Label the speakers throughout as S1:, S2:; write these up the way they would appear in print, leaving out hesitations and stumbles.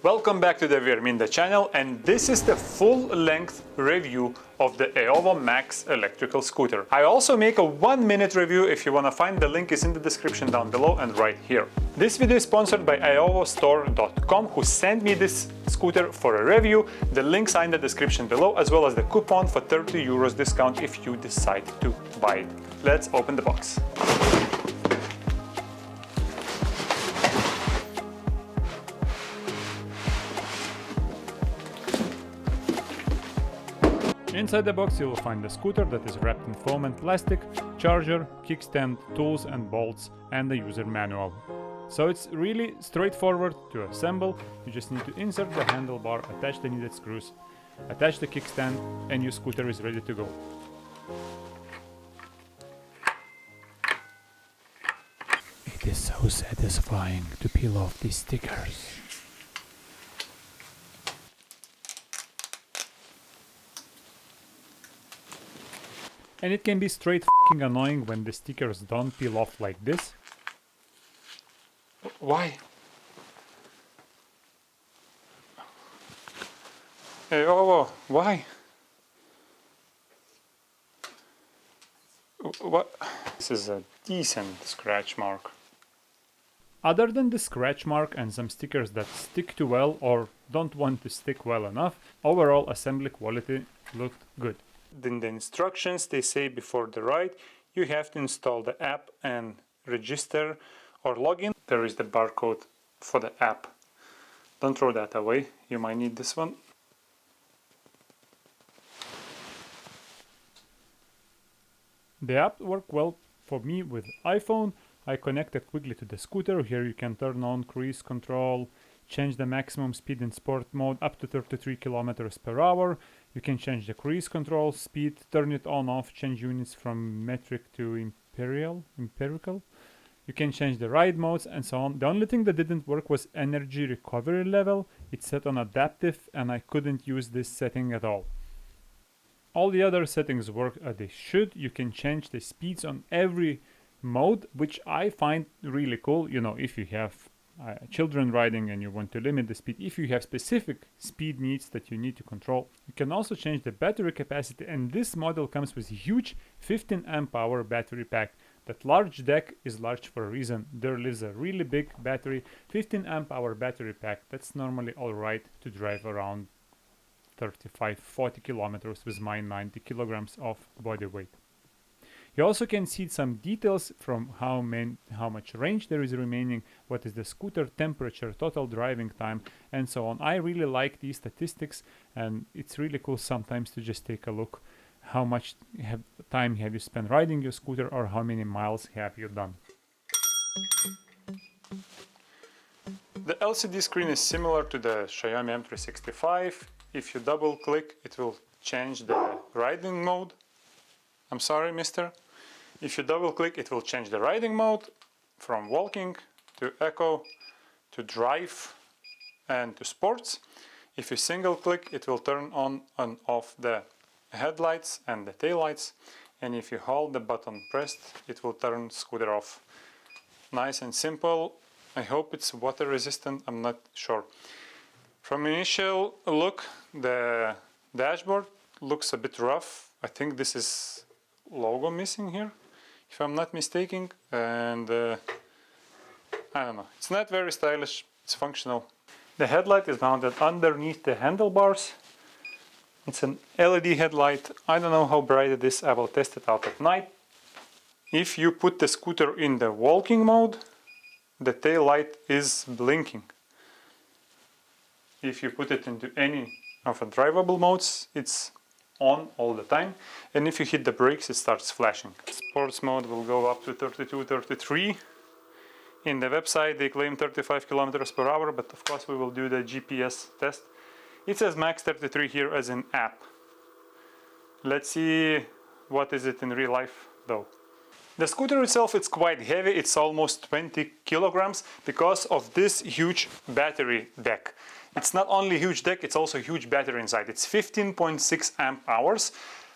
S1: Welcome back to the Verminda channel, and this is the full-length review of the Aovo Max electrical scooter. I also make a 1-minute review. If you want to find, the link is in the description down below and right here. This video is sponsored by aovostore.com, who sent me this scooter for a review. The links are in the description below, as well as the coupon for 30 euros discount if you decide to buy it. Let's open the box. Inside the box you will find the scooter that is wrapped in foam and plastic, charger, kickstand, tools and bolts, and the user manual. So it's really straightforward to assemble. You just need to insert the handlebar, attach the needed screws, attach the kickstand, and your scooter is ready to go. It is so satisfying to peel off these stickers. And it can be straight f***ing annoying when the stickers don't peel off like this. Why? Hey, Aovo, why? What? This is a decent scratch mark. Other than the scratch mark and some stickers that stick too well or don't want to stick well enough, overall assembly quality looked good. In the instructions they say before the ride you have to install the app and register or login. There is the barcode for the app. Don't throw that away, you might need this one. The app worked well for me with iPhone. I connected quickly to the scooter. Here you can turn on cruise control, change the maximum speed in sport mode up to 33 kilometers per hour. You can change the cruise control speed, turn it on off, change units from metric to empirical. You can change the ride modes and so on. The only thing that didn't work was energy recovery level. It's set on adaptive and I couldn't use this setting at all. All the other settings work as they should. You can change the speeds on every mode, which I find really cool. You know, if you have children riding and you want to limit the speed, if you have specific speed needs that you need to control. You can also change the battery capacity, and this model comes with a huge 15 amp hour battery pack. That large deck is large for a reason. There lives a really big battery, 15 amp hour battery pack. That's normally alright to drive around 35-40 kilometers with my 90 kilograms of body weight. You also can see some details from how much range there is remaining, what is the scooter temperature, total driving time, and so on. I really like these statistics, and it's really cool sometimes to just take a look how much time have you spent riding your scooter or how many miles have you done. The LCD screen is similar to the Xiaomi M365. If you double click, it will change the riding mode. I'm sorry, mister. If you double click, it will change the riding mode from walking to eco to drive and to sports. If you single click, it will turn on and off the headlights and the taillights. And if you hold the button pressed, it will turn scooter off. Nice and simple. I hope it's water resistant, I'm not sure. From initial look, the dashboard looks a bit rough. I think this is logo missing here, if I'm not mistaken, and I don't know, it's not very stylish, it's functional. The headlight is mounted underneath the handlebars. It's an LED headlight. I don't know how bright it is, I will test it out at night. If you put the scooter in the walking mode, the tail light is blinking. If you put it into any of the drivable modes, it's on all the time, and if you hit the brakes it starts flashing. Sports mode will go up to 32-33. In the website they claim 35 kilometers per hour, but of course we will do the GPS test. It says max 33 here as an app. Let's see what is it in real life though. The scooter itself, it's quite heavy, it's almost 20 kilograms because of this huge battery deck. It's not only a huge deck, it's also a huge battery inside. It's 15.6 amp hours.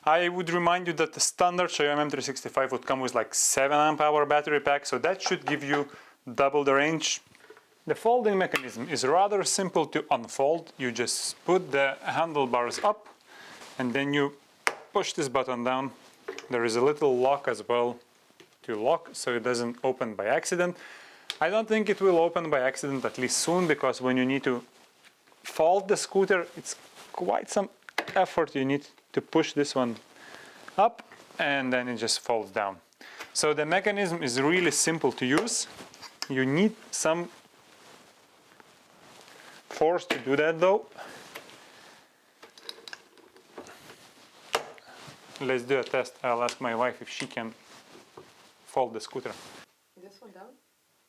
S1: I would remind you that the standard Xiaomi M365 would come with like 7 amp hour battery pack, so that should give you double the range, The folding mechanism is rather simple to unfold. You just put the handlebars up and then you push this button down. There is a little lock as well to lock so it doesn't open by accident. I don't think it will open by accident, at least soon, because when you need to fold the scooter, it's quite some effort. You need to push this one up and then it just falls down. So the mechanism is really simple to use. You need some force to do that though. Let's do a test. I'll ask my wife if she can fold the scooter.
S2: This one down?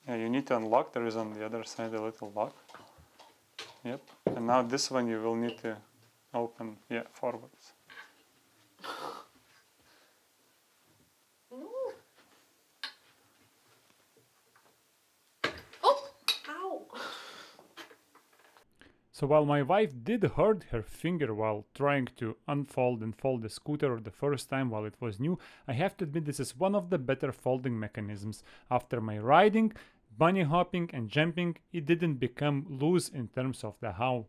S1: Yeah, you need to unlock. There is on the other side a little lock. Yep. And now this one you will need to open, yeah, forwards.
S2: No. Oh! Ow!
S1: So while my wife did hurt her finger while trying to unfold and fold the scooter the first time while it was new, I have to admit this is one of the better folding mechanisms. After my riding, bunny hopping and jumping, it didn't become loose in terms of the how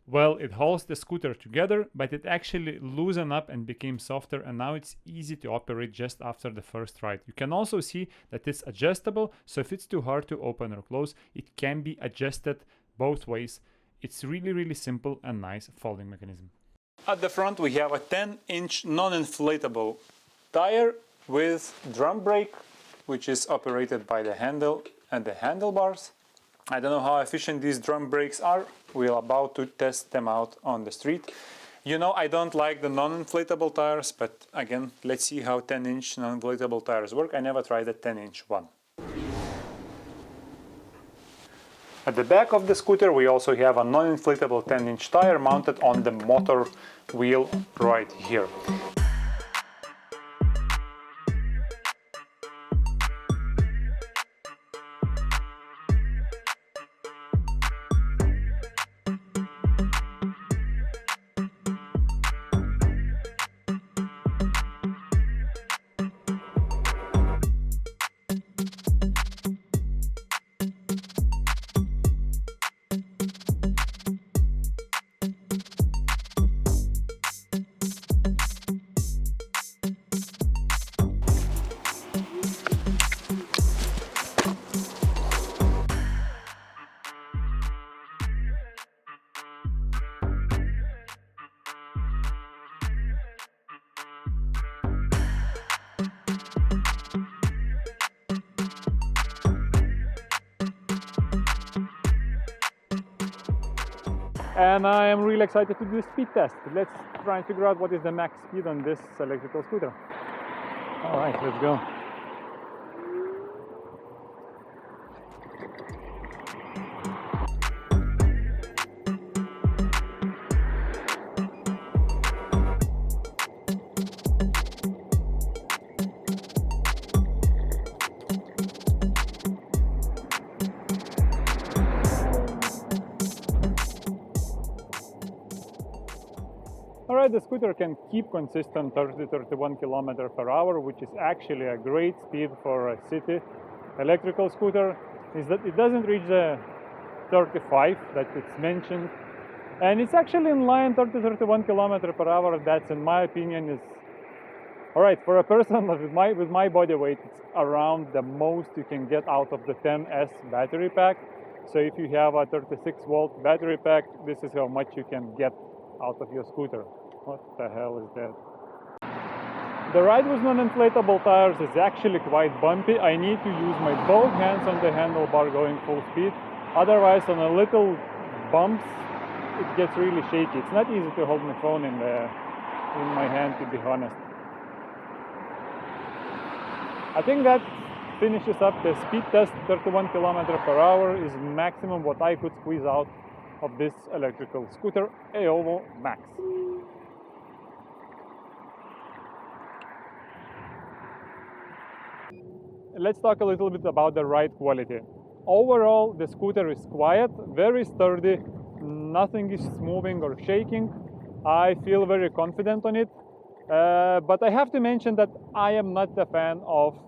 S1: well it holds the scooter together, but it actually loosened up and became softer, and now it's easy to operate just after the first ride. You can also see that it's adjustable, so if it's too hard to open or close, it can be adjusted both ways. It's really simple and nice folding mechanism. At the front we have a 10-inch non-inflatable tire with drum brake, which is operated by the handle and the handlebars. I don't know how efficient these drum brakes are. We're about to test them out on the street. You know, I don't like the non-inflatable tires, but again, let's see how 10-inch non-inflatable tires work. I never tried a 10-inch one. At the back of the scooter we also have a non-inflatable 10-inch tire mounted on the motor wheel right here. And I am really excited to do a speed test. Let's try and figure out what is the max speed on this electrical scooter. All right, let's go. Alright, the scooter can keep consistent 30-31 km/h, which is actually a great speed for a city electrical scooter. Is that it doesn't reach the 35 that it's mentioned, and it's actually in line 30-31 km/h. That's, in my opinion, is alright for a person with my body weight. It's around the most you can get out of the 10S battery pack. So if you have a 36-volt battery pack, this is how much you can get out of your scooter. What the hell is that? The ride with non-inflatable tires is actually quite bumpy. I need to use my both hands on the handlebar going full speed. Otherwise, on a little bumps, it gets really shaky. It's not easy to hold my phone in my hand, to be honest. I think that finishes up the speed test. 31 km/h is maximum what I could squeeze out of this electrical scooter, Aovo Max. Let's talk a little bit about the ride quality. Overall, the scooter is quiet, very sturdy, nothing is moving or shaking. I feel very confident on it, but I have to mention that I am not a fan of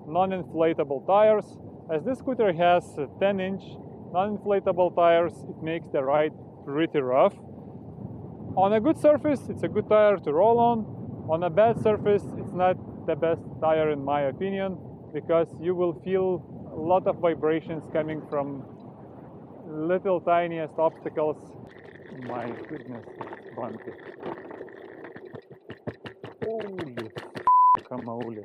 S1: non-inflatable tires, as this scooter has 10-inch Non-inflatable tires, it makes the ride pretty rough. On a good surface, it's a good tire to roll on. On a bad surface, it's not the best tire in my opinion, because you will feel a lot of vibrations coming from little tiniest obstacles. My goodness, it's bumpy. Holy guacamole.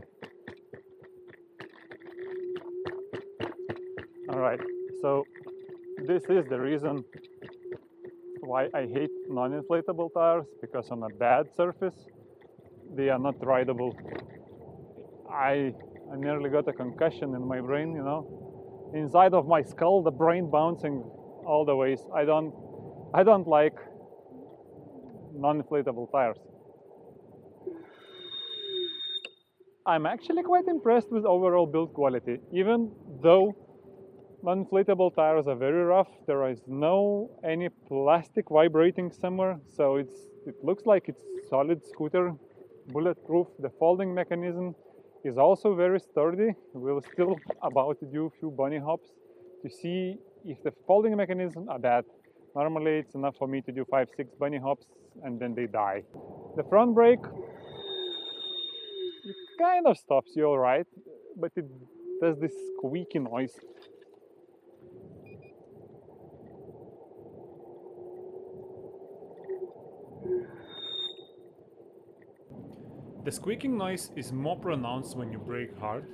S1: Alright, so this is the reason why I hate non-inflatable tires, because on a bad surface they are not rideable. I nearly got a concussion in my brain, you know. Inside of my skull, the brain bouncing all the ways. I don't like non-inflatable tires. I'm actually quite impressed with overall build quality, even though non-inflatable tires are very rough. There is no any plastic vibrating somewhere, so it looks like it's solid scooter, bulletproof. The folding mechanism is also very sturdy. We're still about to do a few bunny hops to see if the folding mechanism are bad. Normally it's enough for me to do 5-6 bunny hops and then they die. The front brake, it kind of stops you all right, but it does this squeaky noise. The squeaking noise is more pronounced when you brake hard.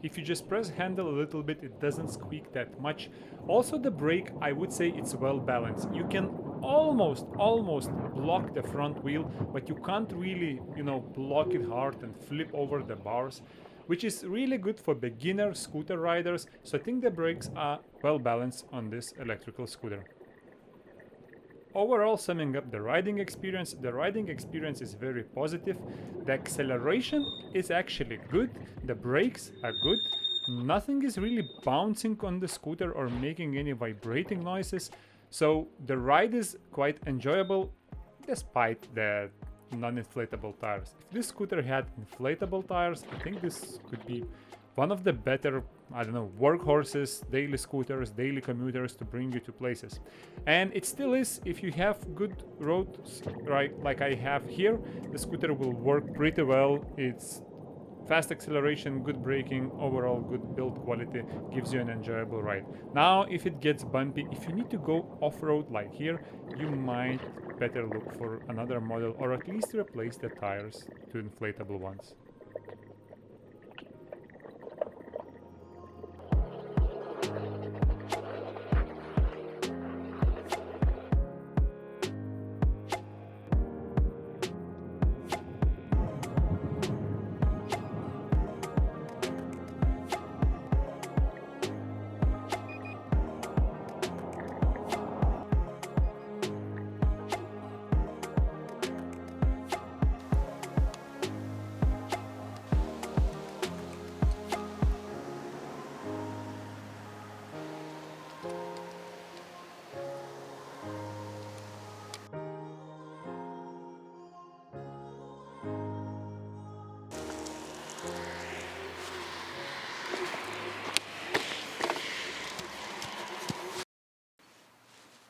S1: If you just press handle a little bit, it doesn't squeak that much. Also the brake, I would say it's well balanced. You can almost block the front wheel, but you can't really, block it hard and flip over the bars, which is really good for beginner scooter riders. So I think the brakes are well balanced on this electrical scooter. Overall, summing up the riding experience is very positive. The acceleration is actually good, the brakes are good, nothing is really bouncing on the scooter or making any vibrating noises, so the ride is quite enjoyable despite the non-inflatable tires. If this scooter had inflatable tires, I think this could be one of the better, workhorses, daily scooters, daily commuters to bring you to places. And it still is, if you have good roads, right, like I have here, the scooter will work pretty well. It's fast acceleration, good braking, overall good build quality, gives you an enjoyable ride. Now, if it gets bumpy, if you need to go off-road like here, you might better look for another model, or at least replace the tires to inflatable ones.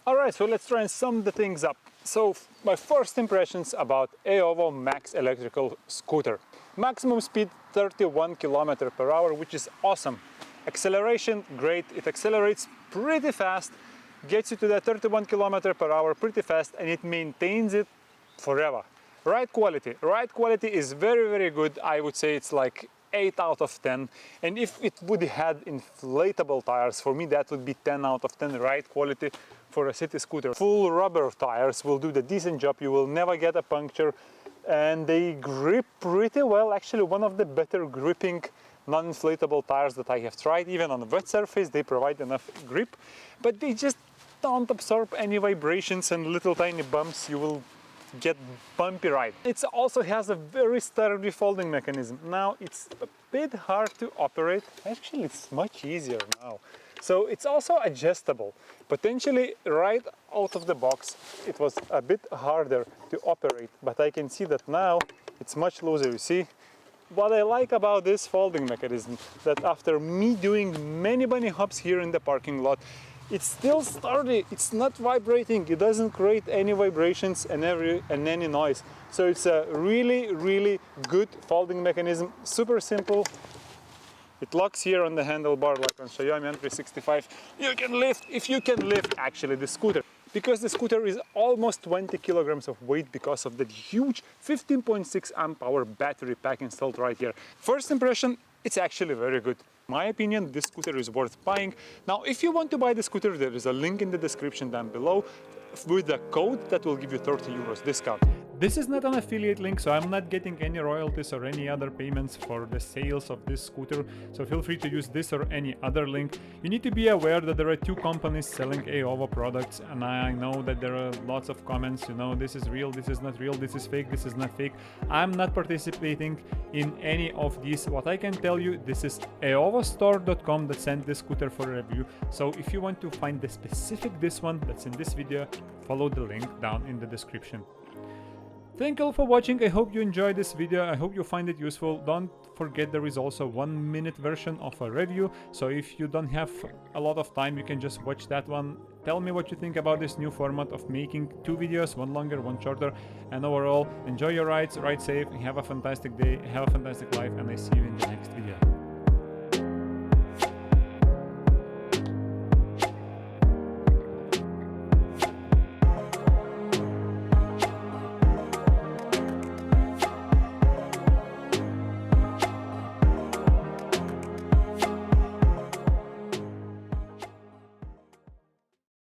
S1: Alright, so let's try and sum the things up. So my first impressions about Aovo Max electrical scooter. Maximum speed 31 km/h, which is awesome. Acceleration, great. It accelerates pretty fast, gets you to that 31 km/h pretty fast, and it maintains it forever. Ride quality is very, very good. I would say it's like 8 out of 10, and if it would have inflatable tires, for me that would be 10 out of 10 ride quality for a city scooter. Full rubber tires will do the decent job. You will never get a puncture, and they grip pretty well. Actually, one of the better gripping non-inflatable tires that I have tried. Even on a wet surface they provide enough grip, but they just don't absorb any vibrations and little tiny bumps. You will get bumpy ride. It also has a very sturdy folding mechanism. Now it's a bit hard to operate. Actually, it's much easier now. So it's also adjustable. Potentially right out of the box it was a bit harder to operate, but I can see that now it's much looser. You see what I like about this folding mechanism, that after me doing many bunny hops here in the parking lot, It's still sturdy, it's not vibrating, it doesn't create any vibrations and any noise. So it's a really good folding mechanism, super simple. It locks here on the handlebar like on Xiaomi N365. You can lift, if you can lift actually the scooter. Because the scooter is almost 20 kilograms of weight because of that huge 15.6 amp hour battery pack installed right here. First impression, it's actually very good. In my opinion, this scooter is worth buying. Now, if you want to buy the scooter, there is a link in the description down below with a code that will give you 30 euros discount. This is not an affiliate link, so I'm not getting any royalties or any other payments for the sales of this scooter, so feel free to use this or any other link. You need to be aware that there are two companies selling Aovo products, and I know that there are lots of comments, you know, this is real, this is not real, this is fake, this is not fake. I'm not participating in any of these. What I can tell you, this is aovostore.com that sent this scooter for review, so if you want to find the specific this one that's in this video, follow the link down in the description. Thank you all for watching. I hope you enjoyed this video. I hope you find it useful. Don't forget there is also 1 minute version of a review. So if you don't have a lot of time, you can just watch that one. Tell me what you think about this new format of making 2 videos, one longer, one shorter. And overall, enjoy your rides, ride safe, have a fantastic day, have a fantastic life, and I see you in the next video.